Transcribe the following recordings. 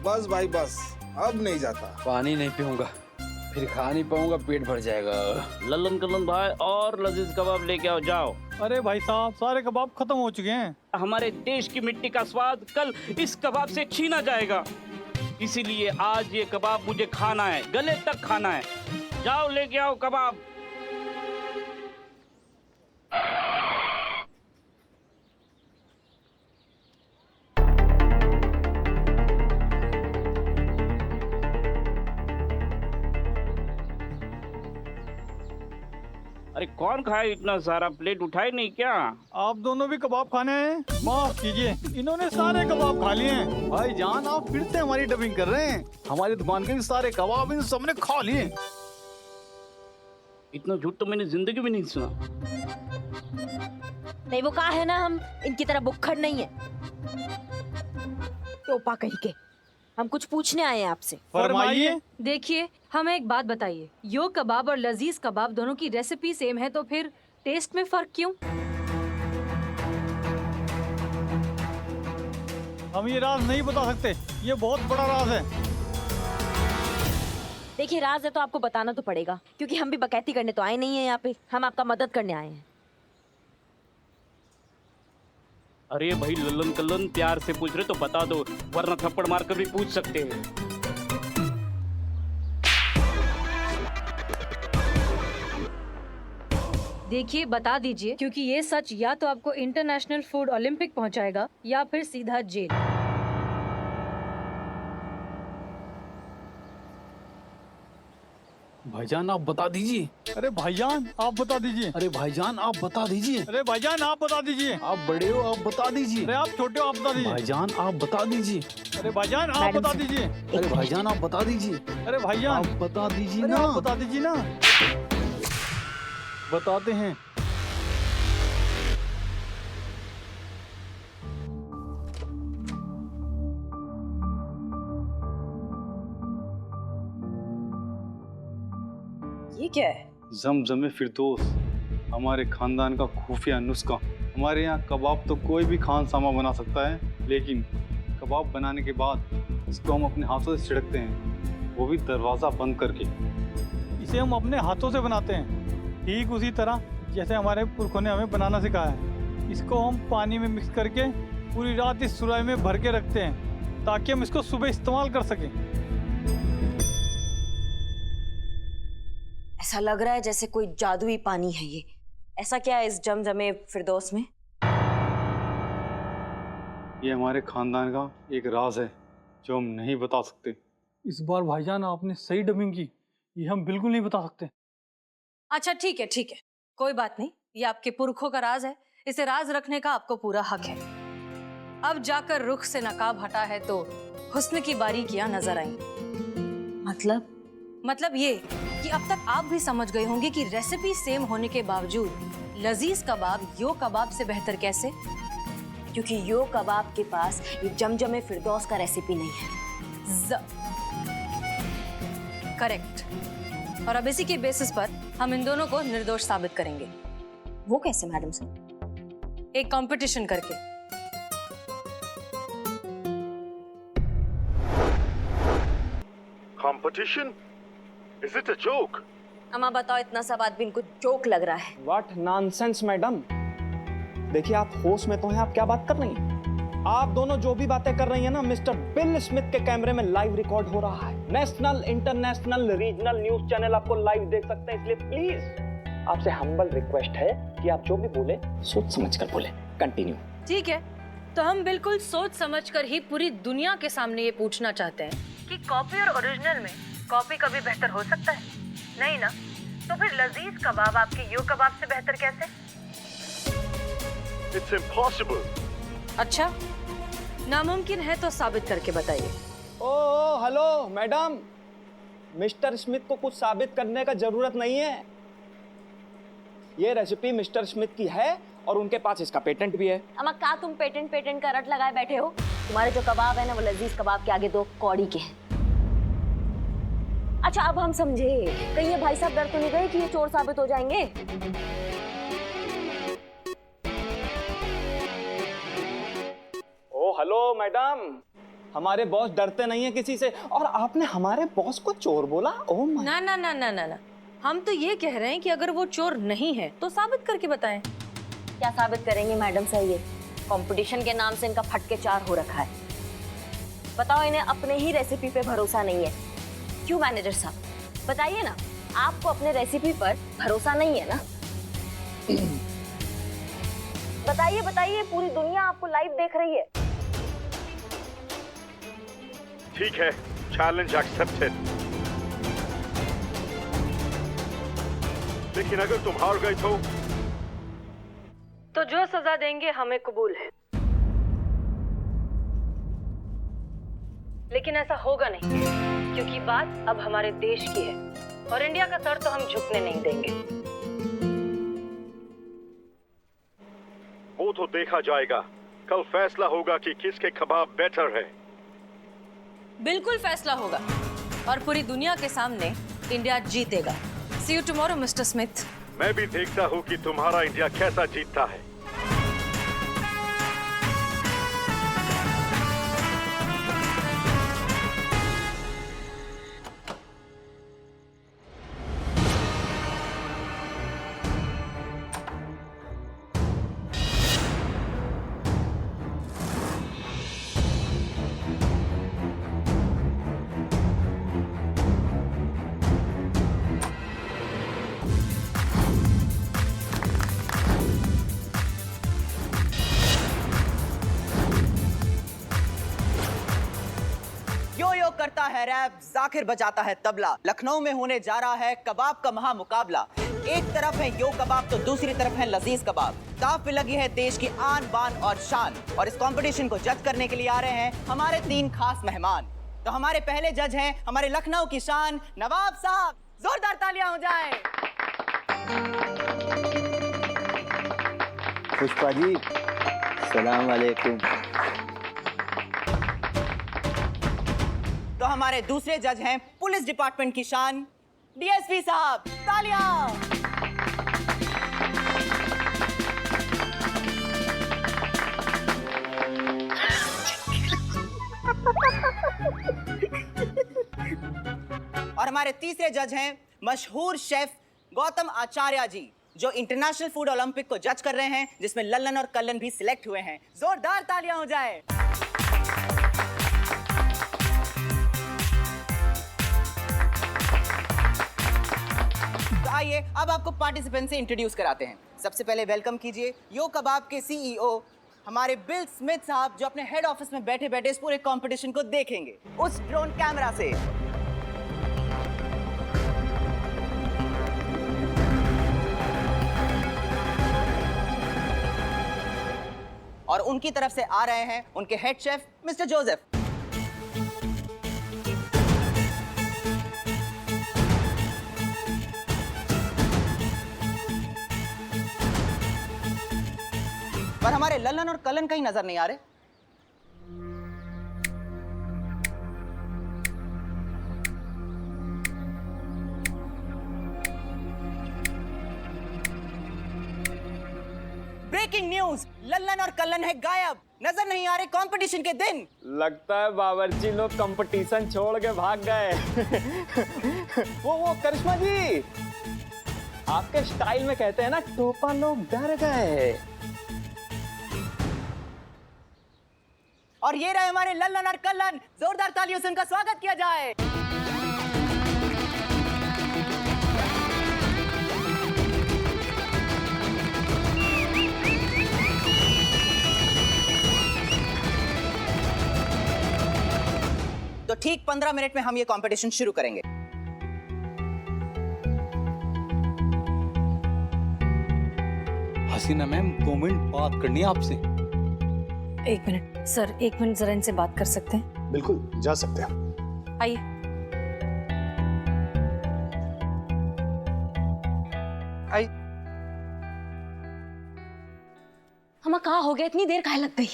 बस भाई बस, अब नहीं जाता। पानी नहीं पीऊंगा, फिर खा नहीं पाऊंगा, पेट भर जाएगा। लल्लन कल्लन भाई और लजीज कबाब लेके आओ जाओ। अरे भाई साहब, सारे कबाब खत्म हो चुके हैं। हमारे देश की मिट्टी का स्वाद कल इस कबाब से छीना जाएगा, इसीलिए आज ये कबाब मुझे खाना है, गले तक खाना है। जाओ लेके आओ कबाब। अरे कौन खाए इतना सारा, प्लेट उठाए नहीं क्या? आप दोनों भी कबाब खाने हैं? माफ कीजिए, इन्होंने सारे कबाब खा लिए हैं। भाई जान, आप फिर से हमारी डबिंग कर रहे हैं। हमारी दुकान के भी सारे कबाब इन सबने खा लिए। इतना झूठ तो मैंने जिंदगी में नहीं सुना। नहीं, वो कहा है ना, हम इनकी तरह बुक्खड़ नहीं है। टोपा कहीं के। हम कुछ पूछने आए हैं आपसे। फरमाइए। देखिए, हमें एक बात बताइए, यो कबाब और लजीज कबाब दोनों की रेसिपी सेम है, तो फिर टेस्ट में फर्क क्यों? हम ये राज नहीं बता सकते, ये बहुत बड़ा राज है। देखिए, राज है तो आपको बताना तो पड़ेगा, क्योंकि हम भी बकैती करने तो आए नहीं है यहाँ पे, हम आपका मदद करने आए हैं। अरे भाई लल्लन कल्लन, प्यार से पूछ रहे तो बता दो, वरना थप्पड़ मार कर भी पूछ सकते हैं। देखिए, बता दीजिए, क्योंकि ये सच या तो आपको इंटरनेशनल फूड ओलंपिक पहुंचाएगा या फिर सीधा जेल। भाईजान आप बता दीजिए। अरे भाईजान, आप बता दीजिए। अरे भाईजान आप बता दीजिए। अरे भाईजान, आप बता दीजिए। आप बड़े हो, आप बता दीजिए। अरे आप छोटे हो, आप बता दीजिए। भाईजान आप बता दीजिए। अरे भाईजान, आप मैडम बता से- दीजिए। अरे भाईजान आप बता दीजिए। अरे भाईजान, आप बता दीजिए अरे ना। आप बता दीजिए ना। बताते हैं। ये क्या है? ज़मज़म फिरदौस, हमारे खानदान का खुफिया नुस्खा। हमारे यहाँ कबाब तो कोई भी खान सामा बना सकता है, लेकिन कबाब बनाने के बाद इसको हम अपने हाथों से छिड़कते हैं, वो भी दरवाज़ा बंद करके। इसे हम अपने हाथों से बनाते हैं, ठीक उसी तरह जैसे हमारे पुरखों ने हमें बनाना सिखाया है। इसको हम पानी में मिक्स करके पूरी रात इस सुराही में भर के रखते हैं, ताकि हम इसको सुबह इस्तेमाल कर सकें। ऐसा लग रहा है जैसे कोई जादुई पानी है ये। ऐसा क्या है इस जमजमे फिरदौस में? ये हमारे खानदान का एक राज है जो हम नहीं बता सकते। इस बार भाईजान आपने सही डबिंग की, ये हम बिल्कुल नहीं बता सकते। अच्छा ठीक है, ठीक है, कोई बात नहीं, ये आपके पुरखों का राज है, इसे राज रखने का आपको पूरा हक है। अब जाकर रुख से नकाब हटा है तो हुस्न की बारीकियां नजर आई। मतलब ये कि अब तक आप भी समझ गए होंगे कि रेसिपी सेम होने के बावजूद लजीज कबाब यो कबाब से बेहतर कैसे? क्योंकि यो कबाब के पास ये जमजमे फिरदौस का रेसिपी नहीं है। करेक्ट। और अब इसी के बेसिस पर हम इन दोनों को निर्दोष साबित करेंगे। वो कैसे मैडम साहब? एक कंपटीशन करके। Competition? Is it a joke? अम्मा बताओ, इतना सब आदमी इनको जोक लग रहा है। What nonsense madam. देखिए आप होश में तो हैं, आप क्या बात कर रही हैं? आप दोनों जो भी बातें कर रही हैं ना, मिस्टर बिल स्मिथ के कैमरे में लाइव रिकॉर्ड हो रहा है। National, international, regional news channel आपको लाइव देख सकते हैं, इसलिए प्लीज आपसे हम्बल रिक्वेस्ट है कि आप जो भी बोले सोच समझ कर बोले। कंटिन्यू। ठीक है, तो हम बिल्कुल सोच समझकर ही पूरी दुनिया के सामने ये पूछना चाहते हैं कि कॉपी और ओरिजिनल में कॉपी कभी बेहतर हो सकता है? नहीं ना? तो फिर लजीज कबाब आपके यो कबाब से बेहतर कैसे? It's impossible. अच्छा, नामुमकिन है तो साबित करके बताइए। ओ हेलो मैडम, मिस्टर स्मिथ को कुछ साबित करने का जरूरत नहीं है। ये रेसिपी मिस्टर स्मिथ की है और उनके पास इसका पेटेंट भी है। अम्मा, का तुम पेटेंट का रट लगाए बैठे हो? तुम्हारे जो कबाब है ना, वो लजीज कबाब के आगे 2 कौड़ी के हैं। अच्छा, अब हम समझे, कहीं ये भाई साहब डर तो नहीं गए कि ये चोर साबित हो जाएंगे? ओ हेलो मैडम, हमारे बॉस डरते नहीं है किसी से, और आपने हमारे बॉस को चोर बोला? Oh my. ना ना ना ना ना ना, हम तो ये कह रहे हैं कि अगर वो चोर नहीं है तो साबित करके बताएं। क्या साबित करेंगे मैडम साहब? ये कंपटीशन के नाम से इनका फटके चार हो रखा है। बताओ, इन्हें अपने ही रेसिपी पे भरोसा नहीं है। क्यों मैनेजर साहब, बताइए ना, आपको अपने रेसिपी पर भरोसा नहीं है ना? बताइए बताइए, पूरी दुनिया आपको लाइव देख रही है। ठीक है, चैलेंज एक्सेप्टेड। लेकिन अगर तुम हार गए तो जो सजा देंगे हमें कबूल है, लेकिन ऐसा होगा नहीं, क्योंकि बात अब हमारे देश की है और इंडिया का सर तो हम झुकने नहीं देंगे। वो तो देखा जाएगा। कल फैसला होगा कि किसके कबाब बेटर है। बिल्कुल फैसला होगा और पूरी दुनिया के सामने इंडिया जीतेगा। सी यू टुमारो मिस्टर स्मिथ। मैं भी देखता हूँ कि तुम्हारा इंडिया कैसा जीतता है। करता है रैप, जाकिर बजाता है तबला। लखनऊ में होने जा रहा है कबाब का महामुकाबला। एक तरफ है यो कबाब तो दूसरी तरफ है लजीज कबाब। दांव पे लगी है देश की आन बान और शान, और इस कंपटीशन को जज करने के लिए आ रहे हैं हमारे 3 खास मेहमान। तो हमारे पहले जज हैं हमारे लखनऊ की शान नवाब साहब। जोरदार तालियां हो जाए। पुष्पा जी, सलाम वालेकुम। तो हमारे दूसरे जज हैं पुलिस डिपार्टमेंट की शान डीएसपी साहब। तालियां। और हमारे तीसरे जज हैं मशहूर शेफ गौतम आचार्य जी, जो इंटरनेशनल फूड ओलंपिक को जज कर रहे हैं, जिसमें लल्लन और कल्लन भी सिलेक्ट हुए हैं। जोरदार तालियां हो जाए। तो आइए अब आपको पार्टिसिपेंट से इंट्रोड्यूस कराते हैं। सबसे पहले वेलकम कीजिए यो कबाब के सीईओ हमारे बिल स्मिथ साहब, जो अपने हेड ऑफिस में बैठे बैठे इस पूरे कंपटीशन को देखेंगे उस ड्रोन कैमरा से। और उनकी तरफ से आ रहे हैं उनके हेड शेफ मिस्टर जोसेफ। पर हमारे लल्लन और कलन कहीं नजर नहीं आ रहे। ब्रेकिंग न्यूज, लल्लन और कलन है गायब, नजर नहीं आ रहे कंपटीशन के दिन। लगता है बावर्ची लोग कंपटीशन छोड़ के भाग गए। वो करिश्मा जी, आपके स्टाइल में कहते हैं ना, टोपा लोग डर गए। और ये रहे हमारे लल्लन और कलन। जोरदार तालियों से उनका स्वागत किया जाए। तो ठीक 15 मिनट में हम ये कंपटीशन शुरू करेंगे। हसीना मैम, 2 मिनट बात करनी है आपसे। 1 मिनट सर, 1 मिनट जरा इनसे बात कर सकते हैं? बिल्कुल, जा सकते हैं। आइए। हमें कहाँ हो गया, इतनी देर काहे लग गई?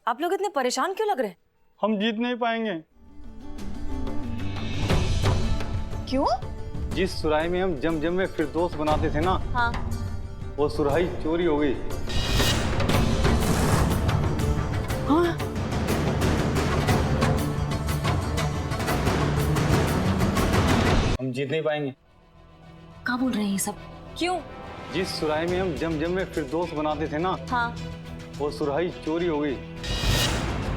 आप लोग इतने परेशान क्यों लग रहे हैं? हम जीत नहीं पाएंगे। क्यों? जिस सुराही में हम जम में फिरदौस बनाते थे ना, हाँ। वो सुराही चोरी हो गई। हाँ? जीत नहीं पाएंगे। क्या बोल रहे हैं ये सब? क्यों? जिस सुराही में हम जम में फिरदौस बनाते थे ना, हाँ, वो सुराही चोरी हो गई।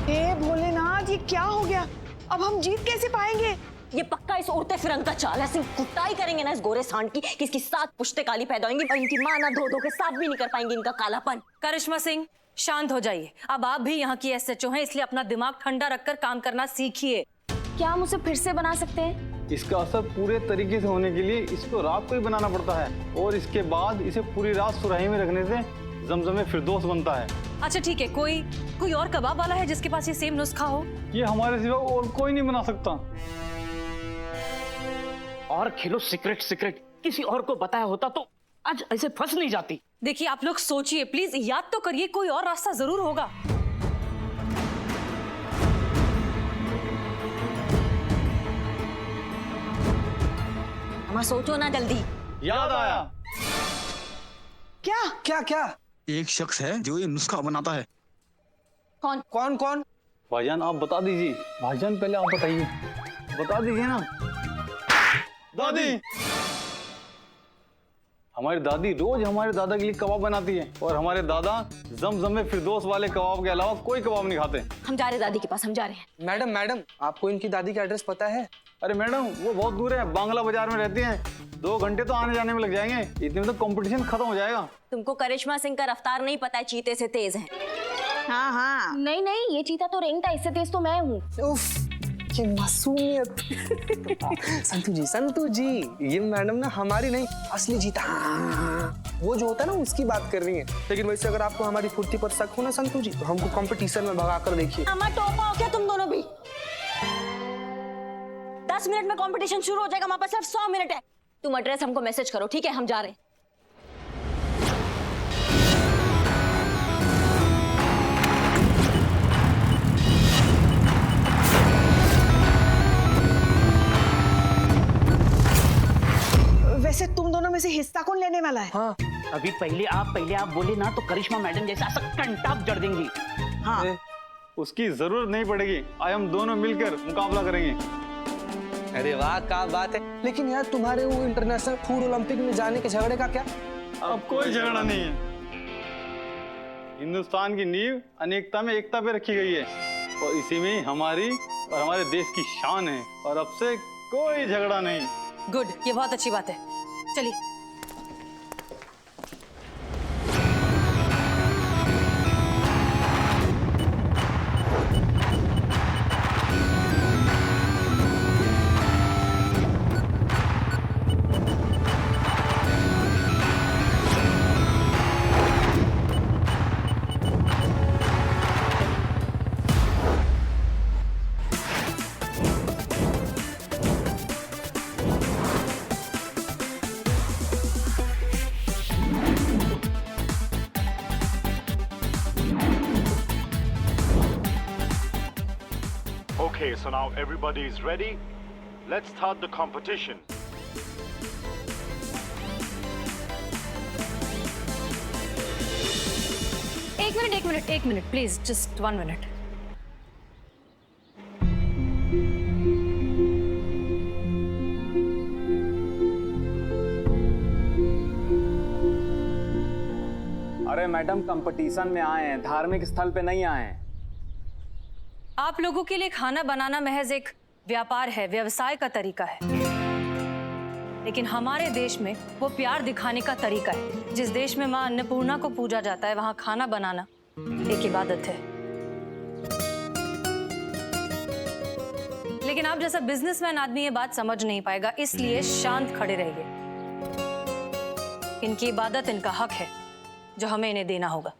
हे भोलेनाथ, ये क्या हो गया? अब हम जीत कैसे पाएंगे? ये पक्का इस उड़ते फिरंग का चाल है। ऐसी कुटाई करेंगे ना इस गोरे सांड की कि इसकी 7 पुश्ते काली पैदा होंगी और इनकी माँ ना धो के साफ भी नहीं कर पाएंगी इनका कालापन। करिश्मा सिंह, शांत हो जाइए। अब आप भी यहाँ की एसएचओ हैं, इसलिए अपना दिमाग ठंडा रखकर काम करना सीखिए। क्या हम उसे फिर से बना सकते हैं? इसका असर पूरे तरीके से होने के लिए इसको रात को ही बनाना पड़ता है, और इसके बाद इसे पूरी रात सुराही में रखने से जमजम में फिरदौस बनता है। अच्छा ठीक है, कोई और कबाब वाला है जिसके पास ये सेम नुस्खा हो? ये हमारे सिवा और कोई नहीं बना सकता। और खेलो सीक्रेट, किसी और को बताया होता तो आज ऐसे फंस नहीं जाती। देखिए आप लोग सोचिए प्लीज, याद तो करिए, कोई और रास्ता जरूर होगा। हमारा सोचो ना जल्दी। याद आया। क्या? क्या क्या? एक शख्स है जो ये नुस्खा बनाता है। कौन? कौन कौन? भाईजान आप बता दीजिए। भाईजान पहले आप बताइए, बता दीजिए ना। दादी, हमारी दादी रोज हमारे दादा के लिए कबाब बनाती है, और हमारे दादा जमजम में फिरदौस वाले कबाब के अलावा कोई कबाब नहीं खाते। हम जा रहे दादी के पास, हम जा रहे हैं। मैडम, आपको इनकी दादी का एड्रेस पता है? अरे मैडम, वो बहुत दूर है, बांग्ला बाजार में रहती हैं। 2 घंटे तो आने जाने में लग जाएंगे, इतने में तो कंपटीशन खत्म हो जाएगा। तुमको करिश्मा सिंह का रफ्तार नहीं पता है, चीते से तेज है। हाँ, नहीं, ये चीता तो रेंगता, इससे तेज तो मैं हूँ। उफ, ये मासूमियत। संतू जी, ये मैडम ना हमारी नहीं, असली जीता वो जो होता है ना, उसकी बात कर रही है। लेकिन वैसे अगर आपको हमारी फुर्ती पर शक हो ना संतू जी, तो हमको कंपटीशन में भगा कर देखिए। अम्मा टोपा हो क्या तुम दोनों भी? 10 मिनट में कंपटीशन शुरू हो जाएगा, हमारे पास सिर्फ 100 मिनट है। तुम एड्रेस हमको मैसेज करो, ठीक है? हम जा रहे हैं। वैसे तुम दोनों में से हिस्सा कौन लेने वाला है? हाँ, अभी पहले आप बोले ना तो करिश्मा मैडम जैसा ऐसा कंटाप जड़ देंगी। हाँ, उसकी जरूरत नहीं पड़ेगी, आज हम दोनों मिलकर मुकाबला करेंगे। अरे वाह, क्या बात है। लेकिन यार, तुम्हारे वो इंटरनेशनल फूड ओलंपिक में जाने के झगड़े का क्या? अब कोई झगड़ा नहीं है। हिंदुस्तान की नींव अनेकता में एकता पे रखी गई है, और इसी में ही हमारी और हमारे देश की शान है, और अब से कोई झगड़ा नहीं। गुड, ये बहुत अच्छी बात है। चलिए। Okay, so now everybody is ready. Let's start the competition. एक मिनट प्लीज, जस्ट 1 मिनट। अरे मैडम, कंपटीशन में आए हैं, धार्मिक स्थल पे नहीं आए हैं। आप लोगों के लिए खाना बनाना महज एक व्यापार है, व्यवसाय का तरीका है, लेकिन हमारे देश में वो प्यार दिखाने का तरीका है। जिस देश में माँ अन्नपूर्णा को पूजा जाता है, वहाँ खाना बनाना एक इबादत है। लेकिन आप जैसा बिजनेसमैन आदमी ये बात समझ नहीं पाएगा, इसलिए शांत खड़े रहिए। इनकी इबादत इनका हक है जो हमें इन्हें देना होगा।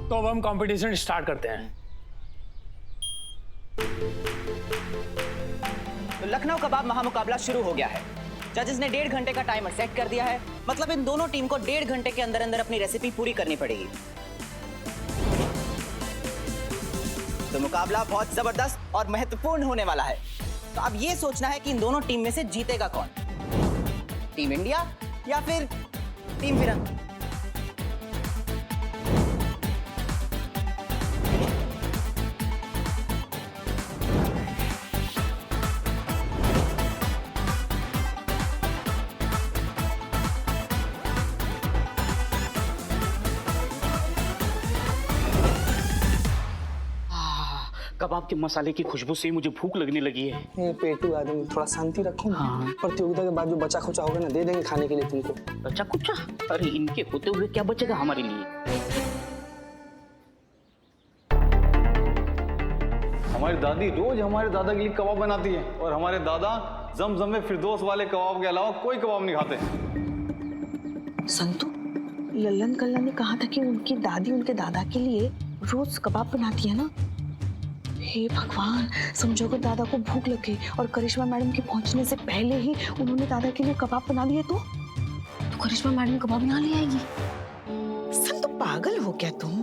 तो अब हम कंपटीशन स्टार्ट करते हैं। तो लखनऊ कबाब महामुकाबला शुरू हो गया है। जजेस ने 1.5 घंटे का टाइमर सेट कर दिया है, मतलब इन दोनों टीम को 1.5 घंटे के अंदर अंदर अपनी रेसिपी पूरी करनी पड़ेगी। तो मुकाबला बहुत जबरदस्त और महत्वपूर्ण होने वाला है। तो अब ये सोचना है कि इन दोनों टीम में से जीतेगा कौन, टीम इंडिया या फिर टीम फिरंग। कबाब के मसाले की खुशबू से ही मुझे भूख लगने लगी है। ये पेटू आदमी, थोड़ा शांति रखो। हाँ। प्रतियोगिता के बाद जो बचा खुचा होगा ना, दे देंगे खाने के लिए तुमको। बचा कुचा? अरे इनके होते हुए क्या बचेगा हमारे लिए? हमारी दादी रोज हमारे दादा के लिए कबाब बनाती है और हमारे दादा जमजम में फिरदौस वाले कबाब के अलावा कोई कबाब नहीं खाते। संतु, लल्लन कल्ला ने कहा था कि उनकी दादी उनके दादा के लिए रोज कबाब बनाती है ना। हे भगवान, समझो अगर दादा को भूख लगे और करिश्मा मैडम के पहुंचने से पहले ही उन्होंने दादा के लिए कबाब बना लिए तो करिश्मा मैडम कबाब यहाँ ले आएगी। संतु, पागल हो क्या तुम?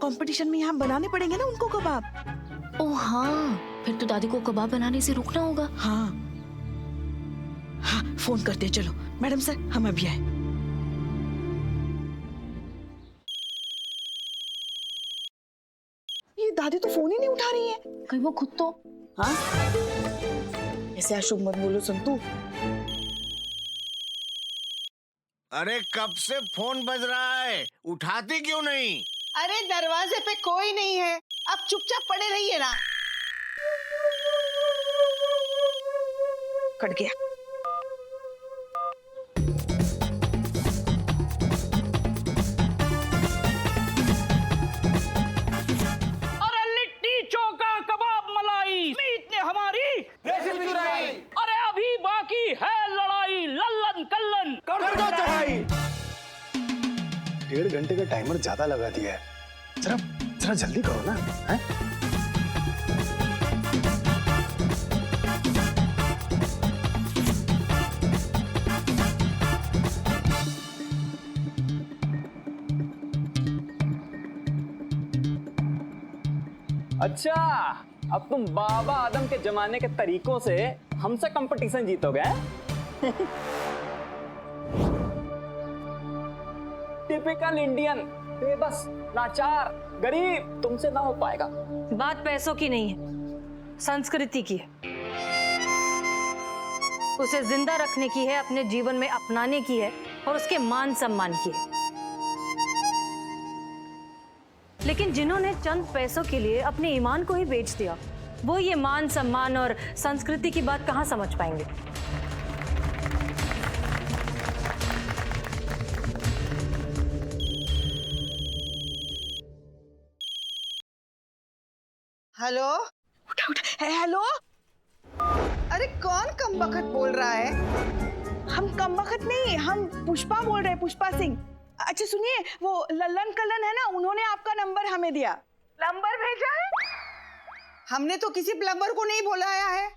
कंपटीशन में यहाँ बनाने पड़ेंगे ना उनको कबाब। ओ हाँ, फिर तो दादी को कबाब बनाने से रुकना होगा। हाँ हाँ, फोन करते हैं। चलो मैडम सर, हम अभी आए। ये दादी तो फोन ही नहीं उठा रही है। कहीं वो खुद तो। हाँ, ऐसे अशुभ मत बोलो संतु। अरे कब से फोन बज रहा है, उठाती क्यों नहीं? अरे दरवाजे पे कोई नहीं है, अब चुपचाप पड़े रहिए ना। कट गया। अरे लिट्टी चोखा कबाब मलाई, मीत ने हमारी रेसिपी चुराई। अरे अभी बाकी है लड़ाई, लल्लन कल्लन कर दो चढ़ाई। 1.5 घंटे का टाइमर ज्यादा लगा दिया है, जरा जल्दी करो ना। है? अच्छा, अब तुम बाबा आदम के जमाने के तरीकों से हमसे कंपटीशन जीतोगे? टिपिकल इंडियन, बेबस, लाचार, गरीब, तुमसे ना हो पाएगा। बात पैसों की नहीं है, संस्कृति की है। उसे जिंदा रखने की है, अपने जीवन में अपनाने की है और उसके मान सम्मान की है। लेकिन जिन्होंने चंद पैसों के लिए अपने ईमान को ही बेच दिया, वो ये मान सम्मान और संस्कृति की बात कहां समझ पाएंगे? Hello, hello. अरे कौन कमबख्त बोल रहा है? हम कमबख्त नहीं, हम पुष्पा बोल रहे हैं, पुष्पा सिंह। अच्छा सुनिए, वो लल्लन कल्लन है ना, उन्होंने आपका नंबर हमें दिया। नंबर भेजा है? हमने तो किसी प्लम्बर को नहीं बुलाया है।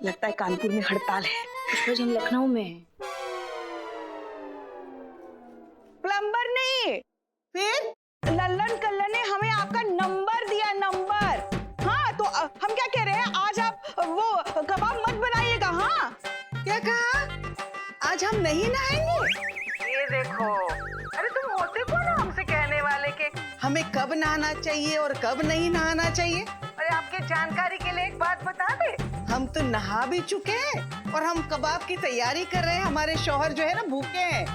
लगता है कानपुर में हड़ताल है। पुष्पा जी, हम लखनऊ में हैं। प्लम्बर नहीं, फिर लल्लन कल्लन ने हमें आपका नंबर दिया, नंबर। हाँ, तो हम क्या कह रहे हैं, आज आप वो कबाब मत बनाइएगा। हाँ, क्या कहा? आज हम नहीं नहाएंगे? ये देखो, अरे तुम होते कौन हो हमसे कहने वाले के हमें कब नहाना चाहिए और कब नहीं नहाना चाहिए? अरे आपके जानकारी के लिए एक बात बता दे, हम तो नहा भी चुके हैं और हम कबाब की तैयारी कर रहे हैं। हमारे शौहर जो है ना, भूखे हैं।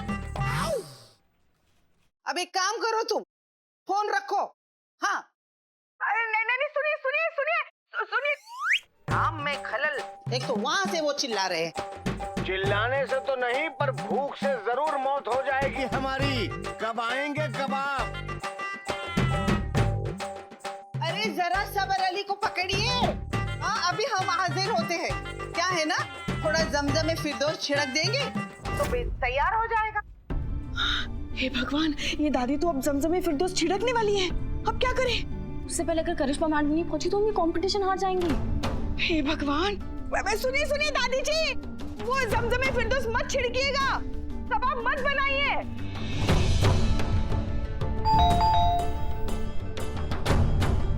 अब एक काम करो, तुम फोन रखो। हाँ, अरे नहीं, सुनिए, काम में खलल। एक तो वहाँ से वो चिल्ला रहे हैं। चिल्लाने से तो नहीं, पर भूख से जरूर मौत हो जाएगी हमारी। कब आएंगे कबाब? अरे जरा सबर अली को पकड़िए। हाँ, अभी हम हाजिर होते हैं। क्या है ना, थोड़ा जमजम में फिरदौस छिड़क देंगे तो तैयार हो जाएगा। हे भगवान, ये दादी तो अब जमजम में फिरदौस छिड़कने वाली है। अब क्या करें? उससे पहले अगर करिश्मा मैडम नहीं पहुंची तो हम ये कंपटीशन हार जाएंगे। हे भगवान। सुनिए दादी जी, वो जमजमे फिरदौस मत छिड़किएगा, कबाब मत बनाइए।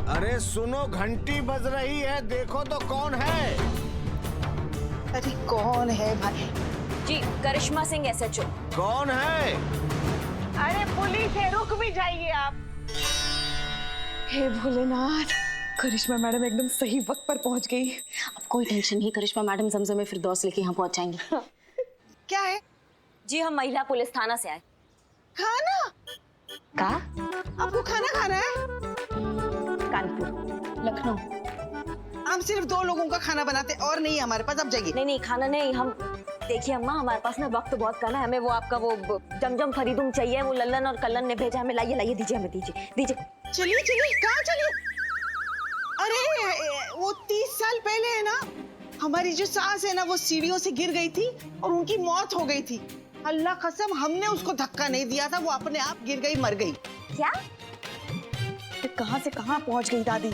अरे सुनो, घंटी बज रही है, देखो तो कौन है। अरे कौन है भाई? जी करिश्मा सिंह एसएचओ। कौन है? अरे पुलिस है, रुक भी जाइए आप। हे भोलेनाथ, करिश्मा मैडम एकदम सही वक्त पर पहुंच गई। अब कोई टेंशन नहीं, करिश्मा मैडम जमजमे फिरदौस लेके यहाँ पहुंच जाएंगी। क्या है? जी हम महिला पुलिस थाना से आए। खाना? का? आपको खाना खाना है? कानपुर, लखनऊ। हम सिर्फ 2 लोगों का खाना बनाते और नहीं हमारे पास, अब जाइए। नहीं खाना नहीं, हम देखिए अम्मा हमारे पास ना वक्त बहुत कम है, हमें वो आपका वो जमजम फरीदुम चाहिए, वो लल्लन और कल्लन ने भेजा हमें, लाइए दीजिए हमें, दीजिए। चलिए कहाँ चलिए? अरे वो 30 साल पहले है ना, हमारी जो सास है ना, वो सीढ़ियों से गिर गई थी और उनकी मौत हो गई थी। अल्लाह कसम हमने उसको धक्का नहीं दिया था, वो अपने आप गिर गई, मर गई। क्या? कहाँ से कहाँ पहुंच गई दादी।